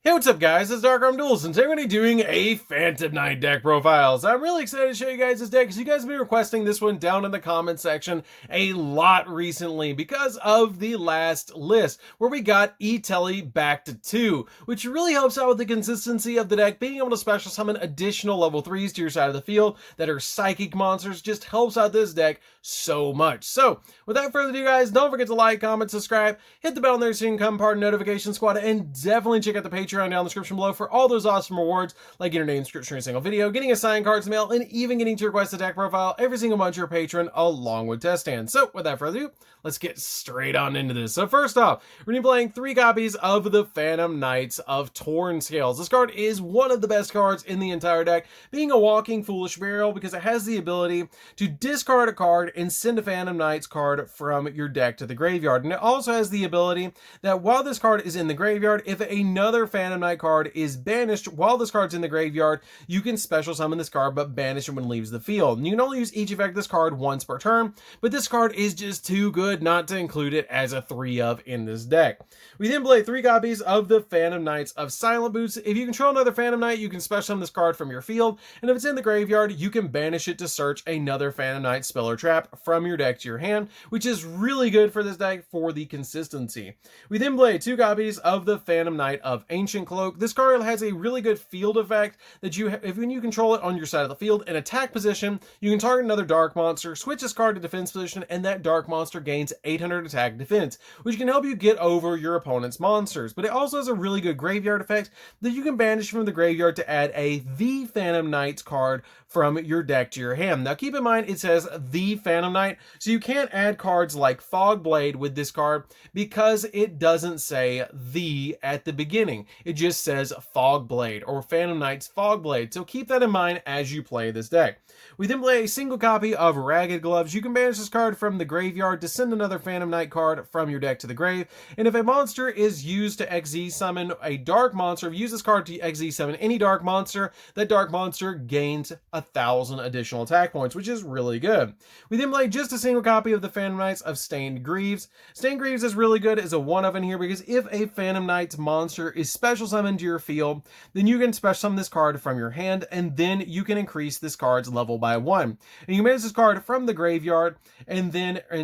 Hey, what's up guys, it's DarkArmedDuelist, and today we're going to be doing a Phantom Knight deck profile. So I'm really excited to show you guys this deck, because you guys have been requesting this one down in the comment section a lot recently because of the last list, where we got E-Telly back to 2, which really helps out with the consistency of the deck. Being able to special summon additional level 3s to your side of the field that are psychic monsters just helps out this deck so much. So without further ado guys, don't forget to like, comment, subscribe, hit the bell in there so you can become part of the notification squad, and definitely check out the Patreon down in the description below for all those awesome rewards, like getting your name description in a single video, getting a signed cards in the mail, and even getting to request a deck profile every single month to your patron along with test stands. So without further ado, let's get straight on into this. So first off, we're going to be playing 3 copies of the Phantom Knights of Torn Scales. This card is one of the best cards in the entire deck, being a walking foolish burial because it has the ability to discard a card and send a Phantom Knights card from your deck to the graveyard. And it also has the ability that while this card is in the graveyard, if another Phantom Knight card is banished while this card's in the graveyard, you can special summon this card but banish it when it leaves the field. And you can only use each effect of this card once per turn, but this card is just too good not to include it as a 3-of in this deck. We then play 3 copies of the Phantom Knights of Silent Boots. If you control another Phantom Knight, you can special summon this card from your field, and if it's in the graveyard, you can banish it to search another Phantom Knight spell or trap from your deck to your hand, which is really good for this deck for the consistency. We then play 2 copies of the Phantom Knight of Ancient Cloak. This card has a really good field effect that when you control it on your side of the field in attack position, you can target another dark monster, switch this card to defense position, and that dark monster gains 800 attack defense, which can help you get over your opponent's monsters. But it also has a really good graveyard effect that you can banish from the graveyard to add the Phantom Knights card from your deck to your hand. Now keep in mind it says the Phantom Knight, so you can't add cards like Fog Blade with this card because it doesn't say the at the beginning. It just says Fog Blade or Phantom Knight's Fog Blade, so keep that in mind as you play this deck. We then play a single copy of Ragged Gloves. You can banish this card from the graveyard to send another Phantom Knight card from your deck to the grave, and if a monster is used to XZ summon a dark monster, if you use this card to XZ summon any dark monster, that dark monster gains 1,000 additional attack points, which is really good. We then play just a single copy of the Phantom Knights of Stained Greaves. Stained Greaves is really good as a 1-of in here because if a Phantom Knights monster is special summoned to your field, then you can special summon this card from your hand, and then you can increase this card's level by 1. And you can manage this card from the graveyard and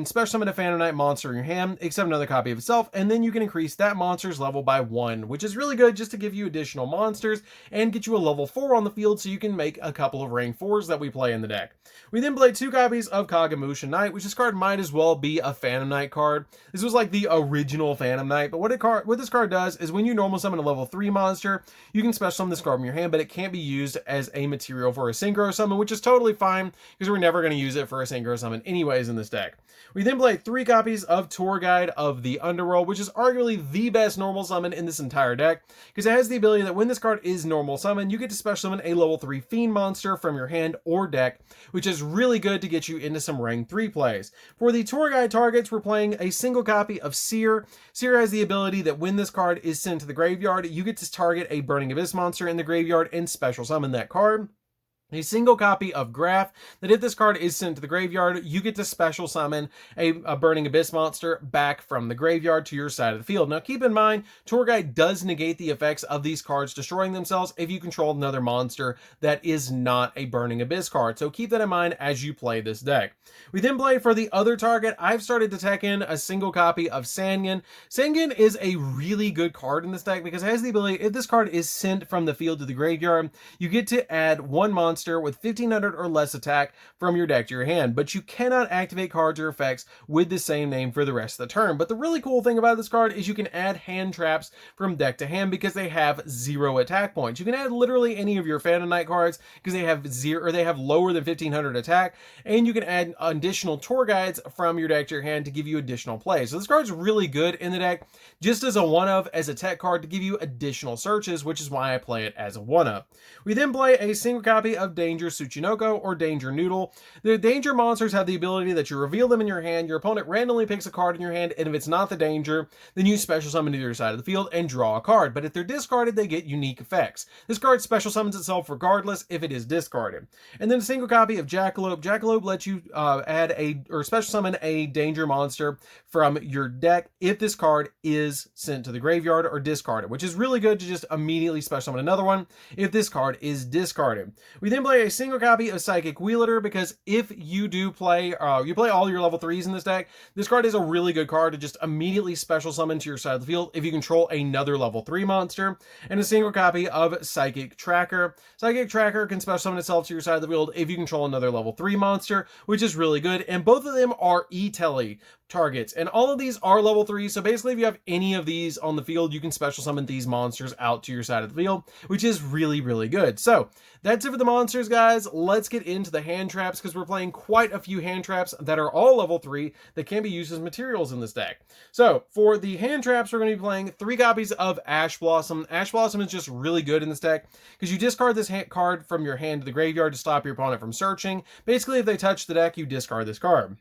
special summon a Phantom Knight monster in your hand, except another copy of itself, and then you can increase that monster's level by 1, which is really good just to give you additional monsters and get you a level 4 on the field so you can make a couple of rank 4s that we play in the deck. We then play 2 copies of Kagemusha Knight, which this card might as well be a Phantom Knight card. This was like the original Phantom Knight, but what this card does is when you normal summon a level 3 monster, you can special summon this card from your hand, but it can't be used as a material for a synchro summon, which is totally fine because we're never going to use it for a synchro summon anyways in this deck. We then play 3 copies of Tour Guide of the Underworld, which is arguably the best normal summon in this entire deck because it has the ability that when this card is normal summon, you get to special summon a level 3 Fiend monster from your hand or deck, which is really good to get you into some rank 3 plays. For the Tour Guide targets, we're playing a single copy of Seer. Seer has the ability that when this card is sent to the graveyard, you get to target a Burning Abyss monster in the graveyard and special summon that card. A single copy of Graph, that if this card is sent to the graveyard, you get to special summon a Burning Abyss monster back from the graveyard to your side of the field. Now keep in mind, Tour Guide does negate the effects of these cards destroying themselves if you control another monster that is not a Burning Abyss card, so keep that in mind as you play this deck. We then play for the other target. I've started to tech in a single copy of Sangan. Sangan is a really good card in this deck because it has the ability, if this card is sent from the field to the graveyard, you get to add 1 monster with 1500 or less attack from your deck to your hand, but you cannot activate cards or effects with the same name for the rest of the turn. But the really cool thing about this card is you can add hand traps from deck to hand because they have 0 attack points. You can add literally any of your Phantom Knight cards because they have 0 or they have lower than 1500 attack, and you can add additional Tour Guides from your deck to your hand to give you additional play. So this card's really good in the deck just as a 1-of, as a tech card to give you additional searches, which is why I play it as a 1-of. We then play a single copy of of Danger Tsuchinoko or Danger Noodle. The danger monsters have the ability that you reveal them in your hand, your opponent randomly picks a card in your hand, and if it's not the danger, then you special summon to your side of the field and draw a card. But if they're discarded, they get unique effects. This card special summons itself regardless if it is discarded. And then a single copy of Jackalope. Jackalope lets you special summon a danger monster from your deck if this card is sent to the graveyard or discarded, which is really good to just immediately special summon another one if this card is discarded. We then play a single copy of Psychic Wielder because if you do play, you play all your level 3s in this deck, this card is a really good card to just immediately special summon to your side of the field if you control another level 3 monster. And a single copy of Psychic Tracker. Psychic Tracker can special summon itself to your side of the field if you control another level 3 monster, which is really good. And both of them are E-Telly targets, and all of these are level 3, so basically if you have any of these on the field, you can special summon these monsters out to your side of the field, which is really, really good. So that's it for the monsters, guys. Let's get into the hand traps, because we're playing quite a few hand traps that are all level 3 that can be used as materials in this deck. So for the hand traps, we're going to be playing 3 copies of Ash Blossom. Ash Blossom is just really good in this deck because you discard this card from your hand to the graveyard to stop your opponent from searching. Basically, if they touch the deck, you discard this card.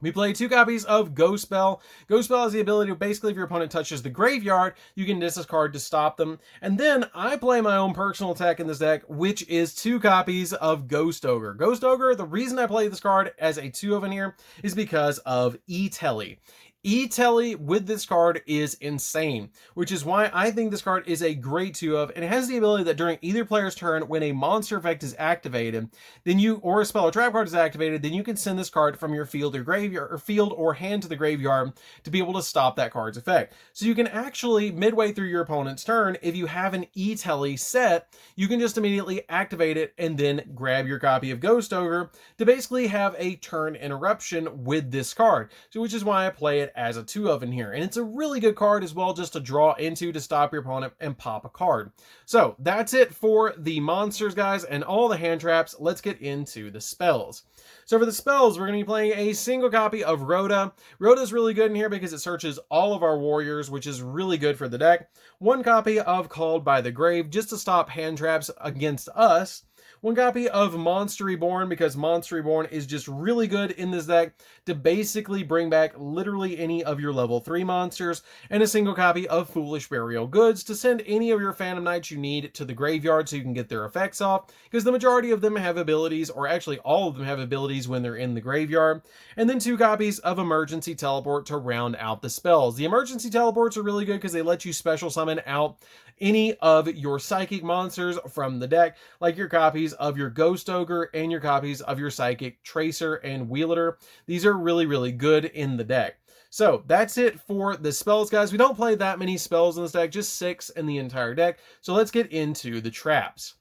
We play 2 copies of Ghost Bell. Ghost Bell has the ability to basically, if your opponent touches the graveyard, you can discard to stop them. And then I play my own personal attack in this deck, which is 2 copies of Ghost Ogre. Ghost Ogre, the reason I play this card as a 2 in here is because of E-Telly. E-Telly with this card is insane, which is why I think this card is a great 2 and it has the ability that during either player's turn, when a monster effect is activated, then or a spell or trap card is activated, then you can send this card from your field or graveyard or field or hand to the graveyard to be able to stop that card's effect. So you can actually, midway through your opponent's turn, if you have an E-Telly set, you can just immediately activate it and then grab your copy of Ghost Ogre to basically have a turn interruption with this card. So which is why I play it as a 2 in here, and it's a really good card as well just to draw into to stop your opponent and pop a card. So that's it for the monsters, guys, and all the hand traps. Let's get into the spells. So for the spells, we're going to be playing a single copy of Rhoda. Rhoda's really good in here because it searches all of our warriors, which is really good for the deck. 1 copy of Called by the Grave just to stop hand traps against us. 1 copy of Monster Reborn because Monster Reborn is just really good in this deck to basically bring back literally any of your level 3 monsters, and a single copy of Foolish Burial Goods to send any of your Phantom Knights you need to the graveyard so you can get their effects off, because the majority of them have abilities, or actually all of them have abilities when they're in the graveyard. And then 2 copies of Emergency Teleport to round out the spells. The Emergency Teleports are really good because they let you special summon out any of your psychic monsters from the deck, like your copies of your Ghost Ogre and your copies of your Psychic Tracer and Wielder. These are really, really good in the deck. So that's it for the spells, guys. We don't play that many spells in this deck, just 6 in the entire deck. So let's get into the traps.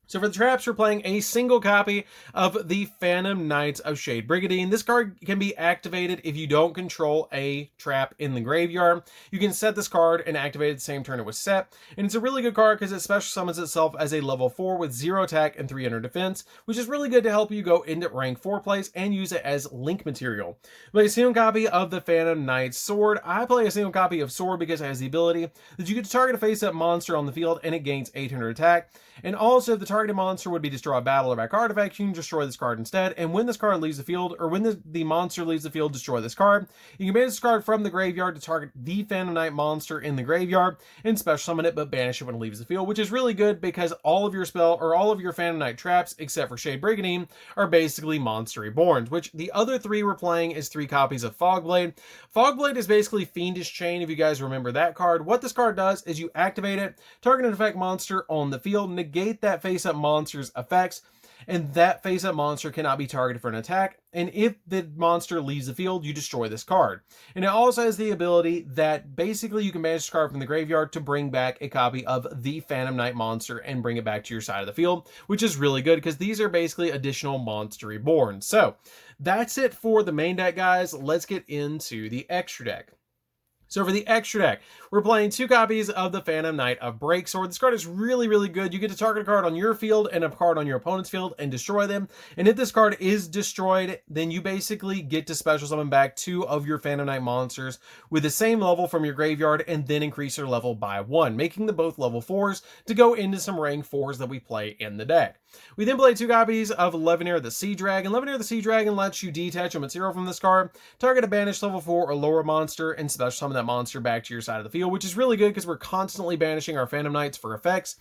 So for the traps, we're playing a single copy of the Phantom Knights of Shade Brigandine. This card can be activated if you don't control a trap in the graveyard. You can set this card and activate it the same turn it was set. And it's a really good card because it special summons itself as a level 4 with 0 attack and 300 defense, which is really good to help you go into rank 4 plays and use it as link material. Play a single copy of the Phantom Knight's Sword. I play a single copy of Sword because it has the ability that you get to target a face-up monster on the field and it gains 800 attack. And also, if the targeted monster would be destroy a battle or by card effect, you can destroy this card instead. And when this card leaves the field, or when the monster leaves the field, destroy this card. You can banish this card from the graveyard to target the Phantom Knight monster in the graveyard and special summon it, but banish it when it leaves the field, which is really good because all of your all of your Phantom Knight traps, except for Shade Brigandine, are basically Monster Reborns, which the other 3 we're playing is 3 copies of Fogblade. Fogblade is basically Fiendish Chain, if you guys remember that card. What this card does is you activate it, target an effect monster on the field, negate that face-up monster's effects, and that face-up monster cannot be targeted for an attack. And if the monster leaves the field, you destroy this card. And it also has the ability that basically you can banish this card from the graveyard to bring back a copy of the Phantom Knight monster and bring it back to your side of the field, which is really good because these are basically additional Monster Reborn. So that's it for the main deck, guys. Let's get into the extra deck. So for the extra deck, we're playing 2 copies of the Phantom Knight of Breaksword. This card is really, really good. You get to target a card on your field and a card on your opponent's field and destroy them. And if this card is destroyed, then you basically get to special summon back 2 of your Phantom Knight monsters with the same level from your graveyard and then increase their level by 1, making them both level 4s to go into some rank 4s that we play in the deck. We then play 2 copies of Loflin the Sea Dragon. Loflin the Sea Dragon lets you detach a material from this card, target a banished level 4 or lower monster, and special summon that monster back to your side of the field, which is really good because we're constantly banishing our Phantom Knights for effects.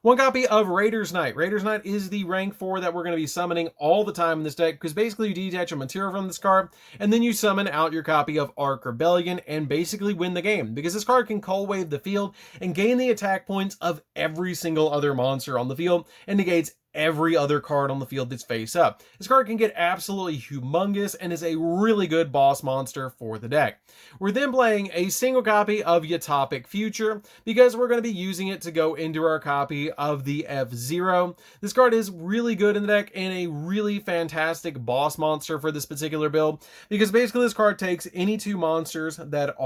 1 copy of Raider's Knight. Raider's Knight is the rank 4 that we're going to be summoning all the time in this deck, because basically you detach a material from this card, and then you summon out your copy of Arc Rebellion and basically win the game, because this card can Cold Wave the field and gain the attack points of every single other monster on the field, and negates every other card on the field that's face up. This card can get absolutely humongous and is a really good boss monster for the deck. We're then playing a single copy of Utopic Future because we're going to be using it to go into our copy of the F-Zero. This card is really good in the deck and a really fantastic boss monster for this particular build, because basically this card takes any 2 monsters that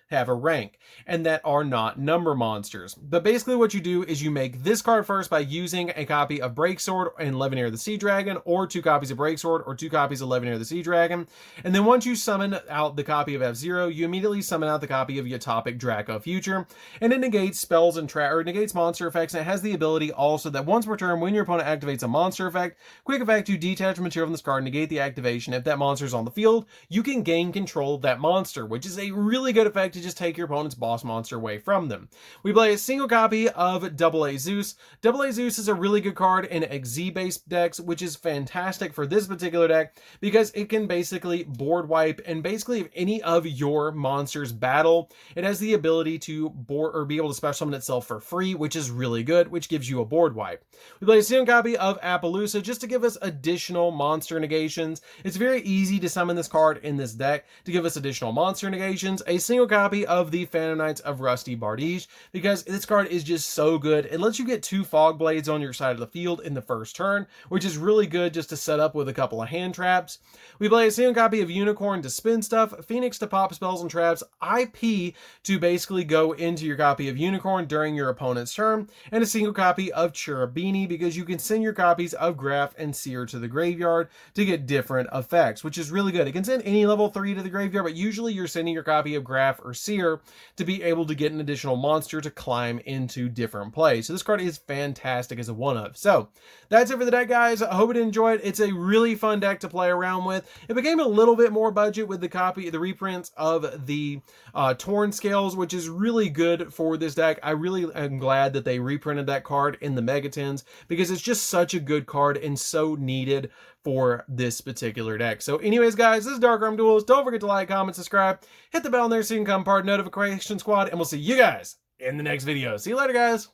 have a rank and that are not number monsters. But basically what you do is you make this card first by using a copy of Breaksword and Loflin the Sea Dragon, or 2 copies of Breaksword or 2 copies of Loflin the Sea Dragon. And then once you summon out the copy of F-Zero, you immediately summon out the copy of Utopic Draco Future, and it negates spells and negates monster effects, and it has the ability also that once per turn, when your opponent activates a monster effect, quick effect, you detach a material from this card, negate the activation. If that monster is on the field, you can gain control of that monster, which is a really good effect to just take your opponent's boss monster away from them. We play a single copy of Double A Zeus. Double A Zeus is a really good card in XZ-based decks, which is fantastic for this particular deck because it can basically board wipe, and basically if any of your monsters battle, it has the ability to board or be able to special summon itself for free, which is really good, which gives you a board wipe. We play a single copy of Appaloosa just to give us additional monster negations. It's very easy to summon this card in this deck to give us additional monster negations. A single copy of the Phantom Knights of Rusty Bardige, because this card is just so good. It lets you get 2 Fog Blades on your side of the field in the first turn, which is really good just to set up with a couple of hand traps. We play a single copy of Unicorn to spin stuff, Phoenix to pop spells and traps, IP to basically go into your copy of Unicorn during your opponent's turn, and a single copy of Cherubini because you can send your copies of Graph and Seer to the graveyard to get different effects, which is really good. It can send any level 3 to the graveyard, but usually you're sending your copy of Graph or Seer to be able to get an additional monster to climb into different plays. So this card is fantastic as a one-of. So that's it for the deck, guys. I hope you enjoyed. It's a really fun deck to play around with. It became a little bit more budget with the reprints of the Torn Scales, which is really good for this deck. I really am glad that they reprinted that card in the Megatins because it's just such a good card and so needed for this particular deck. So anyways, guys, this is DarkArmedDuelist. Don't forget to like, comment, subscribe, hit the bell on there so you can become part of the notification squad, and we'll see you guys in the next video. See you later, guys.